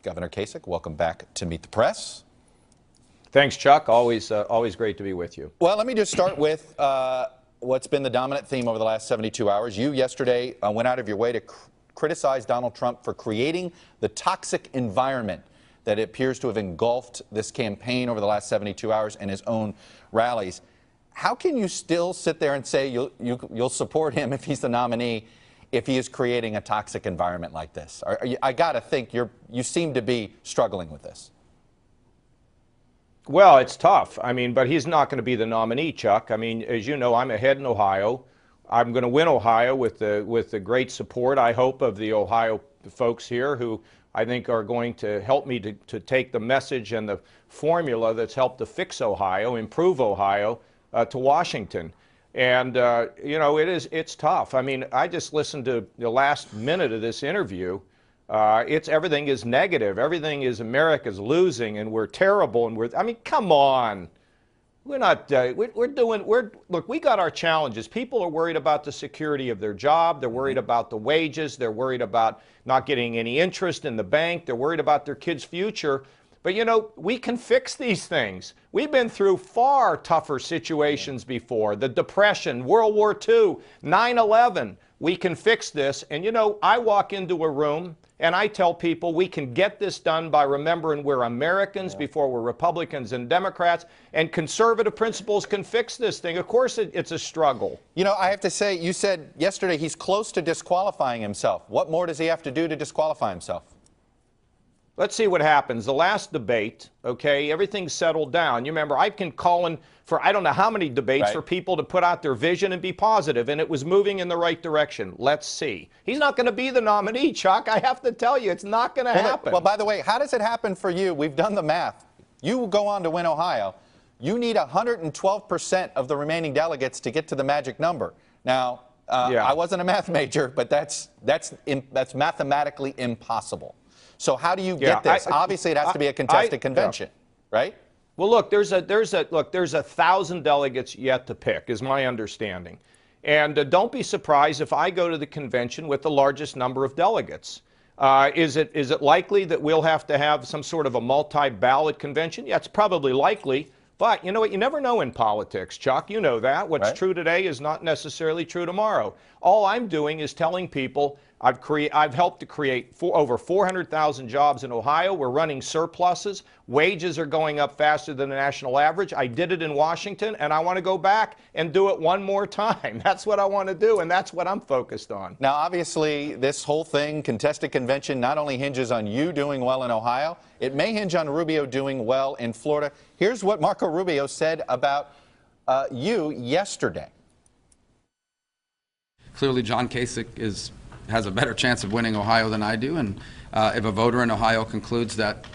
Governor Kasich, welcome back to Meet the Press. Thanks, Chuck. Always great to be with you. Well, let me just start with what's been the dominant theme over the last 72 hours. You yesterday went out of your way to criticize Donald Trump for creating the toxic environment that appears to have engulfed this campaign over the last 72 hours and his own rallies. How can you still sit there and say you'll support him if he's the nominee if he is creating a toxic environment like this? I got to think you seem to be struggling with this. Well, it's tough. I mean, but he's not going to be the nominee, Chuck. I mean, as you know, I'm ahead in Ohio. I'm going to win Ohio with the great support, I hope, of the Ohio folks here who I think are going to help me to take the message and the formula that's helped to fix Ohio, improve Ohio, to Washington. And, you know, it's tough. I mean, I just listened to the last minute of this interview. Everything is negative. Everything is America's losing and we're terrible and I mean, come on. We're not, look, we got our challenges. People are worried about the security of their job. They're worried about the wages. They're worried about not getting any interest in the bank. They're worried about their kids' future. But, you know, we can fix these things. We've been through far tougher situations before. The Depression, World War II, 9/11. We can fix this. And, you know, I walk into a room and I tell people we can get this done by remembering we're Americans before we're Republicans and Democrats, and conservative principles can fix this thing. Of course, it's a struggle. You know, I have to say, you said yesterday he's close to disqualifying himself. What more does he have to do to disqualify himself? Let's see what happens. The last debate, okay, everything's settled down. You remember, I've been calling for I don't know how many debates for people to put out their vision and be positive, and it was moving in the right direction. Let's see. He's not going to be the nominee, Chuck. I have to tell you, it's not going to happen. Well, by the way, how does it happen for you? We've done the math. You go on to win Ohio. You need 112% of the remaining delegates to get to the magic number. Now, I wasn't a math major, but that's mathematically impossible. So how do you get this? Obviously, it has to be a contested convention, right? Well, look, there's 1,000 delegates yet to pick, is my understanding. And don't be surprised if I go to the convention with the largest number of delegates. Is it likely that we'll have to have some sort of a multi-ballot convention? Yeah, it's probably likely. But you know what? You never know in politics, Chuck. You know that. What's true today is not necessarily true tomorrow. All I'm doing is telling people I've helped to create over 400,000 jobs in Ohio. We're running surpluses. Wages are going up faster than the national average. I did it in Washington, and I want to go back and do it one more time. That's what I want to do, and that's what I'm focused on. Now, obviously, this whole thing, contested convention, not only hinges on you doing well in Ohio, it may hinge on Rubio doing well in Florida. Here's what Marco Rubio said about you yesterday. Clearly, John Kasich has a better chance of winning Ohio than I do, and if a voter in Ohio concludes that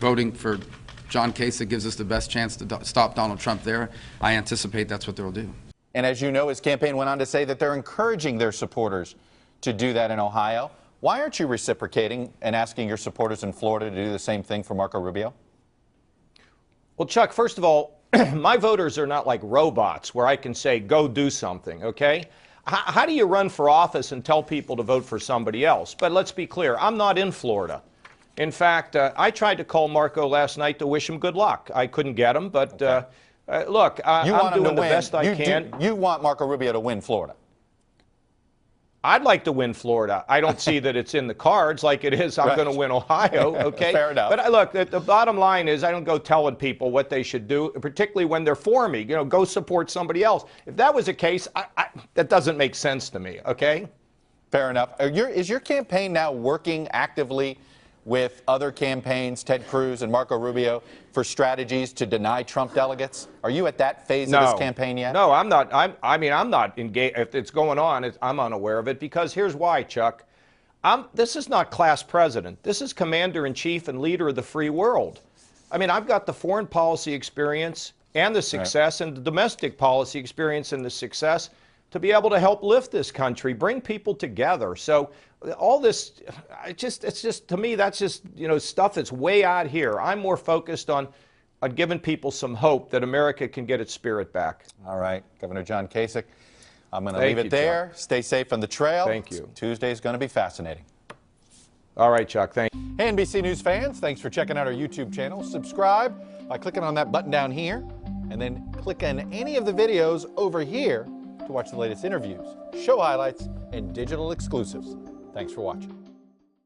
voting for John Kasich gives us the best chance to stop Donald Trump there, I anticipate that's what they'll do. And as you know, his campaign went on to say that they're encouraging their supporters to do that in Ohio. Why aren't you reciprocating and asking your supporters in Florida to do the same thing for Marco Rubio? Well, Chuck, first of all, my voters are not like robots where I can say, go do something, okay? How do you run for office and tell people to vote for somebody else? But let's be clear, I'm not in Florida. In fact, I tried to call Marco last night to wish him good luck. I couldn't get him, but look, I'm doing the best I can. You want Marco Rubio to win Florida? I'd like to win Florida. I don't see that it's in the cards like it is I'm going to win Ohio, okay? Fair enough. But look, the bottom line is I don't go telling people what they should do, particularly when they're for me. You know, go support somebody else. If that was the case, that doesn't make sense to me, okay? Fair enough. Is your campaign now working actively with other campaigns, Ted Cruz and Marco Rubio, for strategies to deny Trump delegates? Are you at that phase of this campaign yet? No, I'm not. I mean, I'm not engaged. If it's going on, I'm unaware of it, because here's why, Chuck. This is not class president. This is commander-in-chief and leader of the free world. I mean, I've got the foreign policy experience and the success and the domestic policy experience and the success to be able to help lift this country, bring people together. So all this, it's just, to me, that's just, you know, stuff that's way out here. I'm more focused on giving people some hope that America can get its spirit back. All right, Governor John Kasich, I'm going to leave it there. Chuck. Stay safe on the trail. Thank you. Tuesday is going to be fascinating. All right, Chuck. Thank you. Hey, NBC News fans, thanks for checking out our YouTube channel. Subscribe by clicking on that button down here, and then click on any of the videos over here to watch the latest interviews, show highlights, and digital exclusives. Thanks for watching.